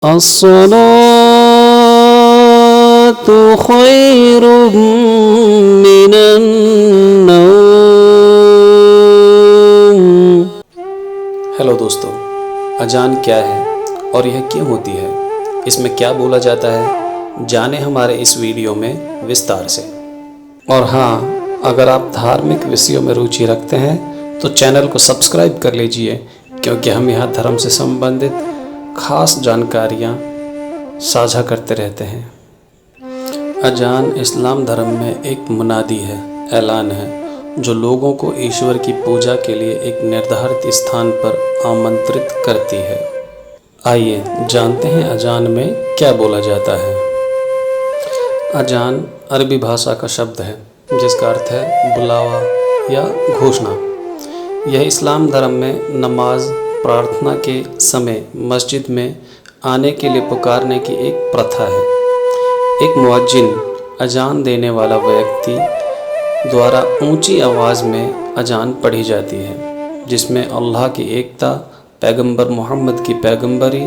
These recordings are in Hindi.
अस्सलातु खैरुम मिनन नौम। हेलो दोस्तों, अजान क्या है और यह क्यों होती है, इसमें क्या बोला जाता है, जाने हमारे इस वीडियो में विस्तार से। और हाँ, अगर आप धार्मिक विषयों में रुचि रखते हैं तो चैनल को सब्सक्राइब कर लीजिए, क्योंकि हम यहाँ धर्म से संबंधित खास जानकारियाँ साझा करते रहते हैं। अजान इस्लाम धर्म में एक मुनादी है, ऐलान है, जो लोगों को ईश्वर की पूजा के लिए एक निर्धारित स्थान पर आमंत्रित करती है। आइए जानते हैं अजान में क्या बोला जाता है। अजान अरबी भाषा का शब्द है जिसका अर्थ है बुलावा या घोषणा। यह इस्लाम धर्म में नमाज प्रार्थना के समय मस्जिद में आने के लिए पुकारने की एक प्रथा है। एक मुअज्जिन अजान देने वाला व्यक्ति द्वारा ऊंची आवाज़ में अजान पढ़ी जाती है, जिसमें अल्लाह की एकता, पैगंबर मोहम्मद की पैगंबरी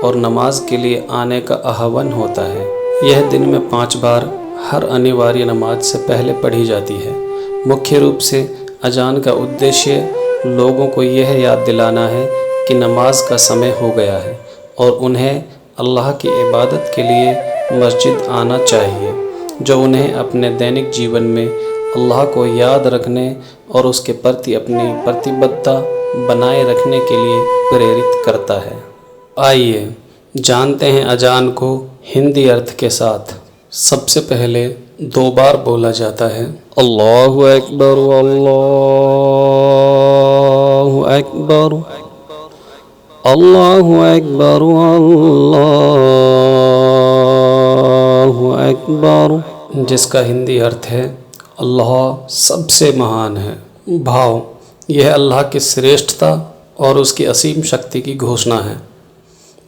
और नमाज के लिए आने का आह्वान होता है। यह दिन में 5 बार हर अनिवार्य नमाज से पहले पढ़ी जाती है। मुख्य रूप से अजान का उद्देश्य लोगों को यह याद दिलाना है कि नमाज का समय हो गया है और उन्हें अल्लाह की इबादत के लिए मस्जिद आना चाहिए, जो उन्हें अपने दैनिक जीवन में अल्लाह को याद रखने और उसके प्रति अपनी प्रतिबद्धता बनाए रखने के लिए प्रेरित करता है। आइए जानते हैं अजान को हिंदी अर्थ के साथ। सबसे पहले 2 बार बोला जाता है, अल्लाहु अकबर अल्लाहु अकबर अल्लाहु अकबर अल्लाहु अकबर, जिसका हिंदी अर्थ है अल्लाह सबसे महान है। भाव, यह अल्लाह की श्रेष्ठता और उसकी असीम शक्ति की घोषणा है।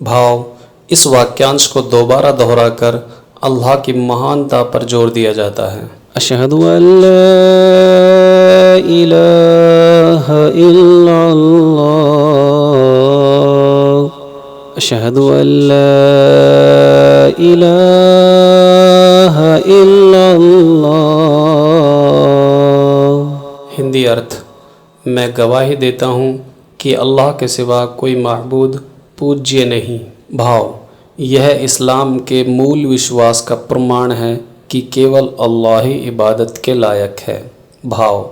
भाव, इस वाक्यांश को दोबारा दोहराकर अल्लाह की महानता पर जोर दिया जाता है। अशहदु अल्ला इलाहा इल्लल्लाह, अशहदु अल्ला इलाहा इल्लल्लाह। हिंदी अर्थ, मैं गवाही देता हूँ कि अल्लाह के सिवा कोई माबूद पूज्य नहीं। भाव, यह इस्लाम के मूल विश्वास का प्रमाण है कि केवल अल्लाह ही इबादत के लायक है। भाव,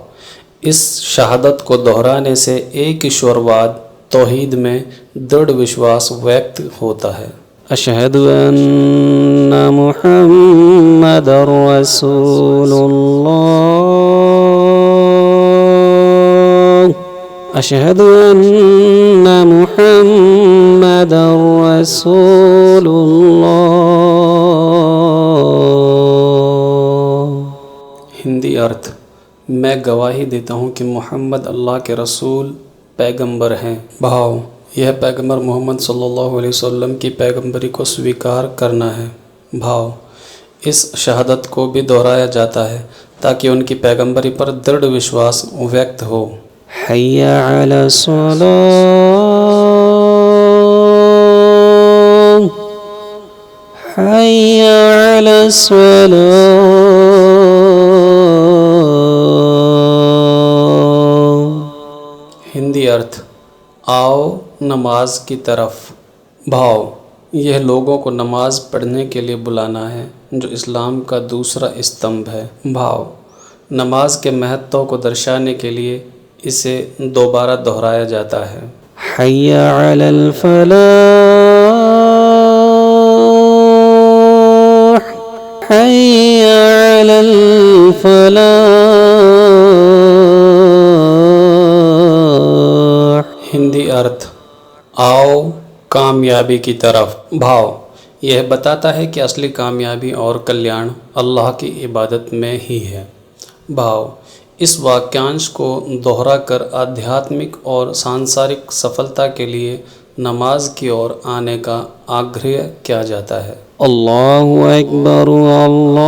इस शहादत को दोहराने से एक ईश्वरवाद तौहीद में दृढ़ विश्वास व्यक्त होता है। अशहदु अन्ना मुहम्मदर रसूलुल्लाह, अशहदु अन्ना मुहम्मदर रसूलुल्लाह। हिंदी अर्थ, मैं गवाही देता हूँ कि मोहम्मद अल्लाह के रसूल पैगंबर हैं। भाव, यह पैगंबर मोहम्मद सल्लल्लाहु अलैहि वसल्लम की पैगंबरी को स्वीकार करना है। भाव, इस शहादत को भी दोहराया जाता है ताकि उनकी पैगंबरी पर दृढ़ विश्वास व्यक्त हो। हय्या अला सलाह, हय्या अला सलाह। हिंदी अर्थ, आओ नमाज की तरफ। भाव, यह लोगों को नमाज पढ़ने के लिए बुलाना है, जो इस्लाम का दूसरा स्तंभ है। भाव, नमाज के महत्व को दर्शाने के लिए इसे दोबारा दोहराया जाता है। हय्या अलल फलाह, हय्या अलल फलाह। हिंदी अर्थ, आओ कामयाबी की तरफ। भाव, यह बताता है कि असली कामयाबी और कल्याण अल्लाह की इबादत में ही है। भाव, इस वाक्यांश को दोहराकर आध्यात्मिक और सांसारिक सफलता के लिए नमाज की ओर आने का आग्रह किया जाता है। अल्लाहु अकबर अल्लाहु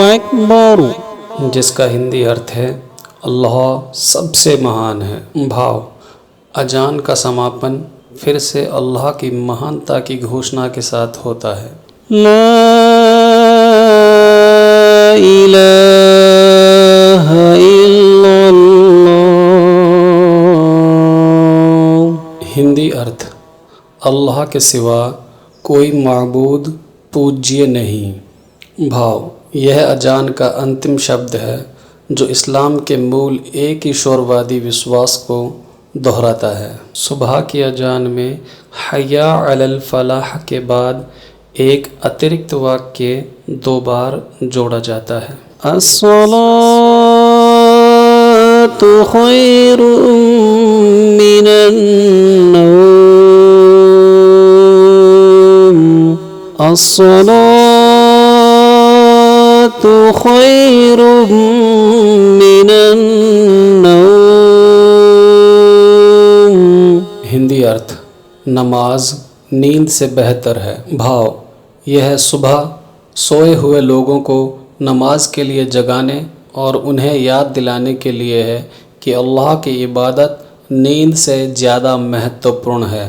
अकबर, जिसका हिंदी अर्थ है अल्लाह सबसे महान है। भाव, अजान का समापन फिर से अल्लाह की महानता की घोषणा के साथ होता है। ला इलाहा इल्लल्लाह। हिंदी अर्थ, अल्लाह के सिवा कोई माबूद पूज्य नहीं। भाव, यह अजान का अंतिम शब्द है जो इस्लाम के मूल एक ईश्वरवादी विश्वास को दोहराता है। सुबह की अजान में हय्या अलल फलाह के बाद एक अतिरिक्त वाक्य 2 बार जोड़ा जाता है। अस्सलातु खैरुम मिनन नौम। अस्सलातु खैरुम मिनन नौम। हिंदी अर्थ, नमाज नींद से बेहतर है। भाव, यह सुबह सोए हुए लोगों को नमाज के लिए जगाने और उन्हें याद दिलाने के लिए है कि अल्लाह की इबादत नींद से ज़्यादा महत्वपूर्ण है।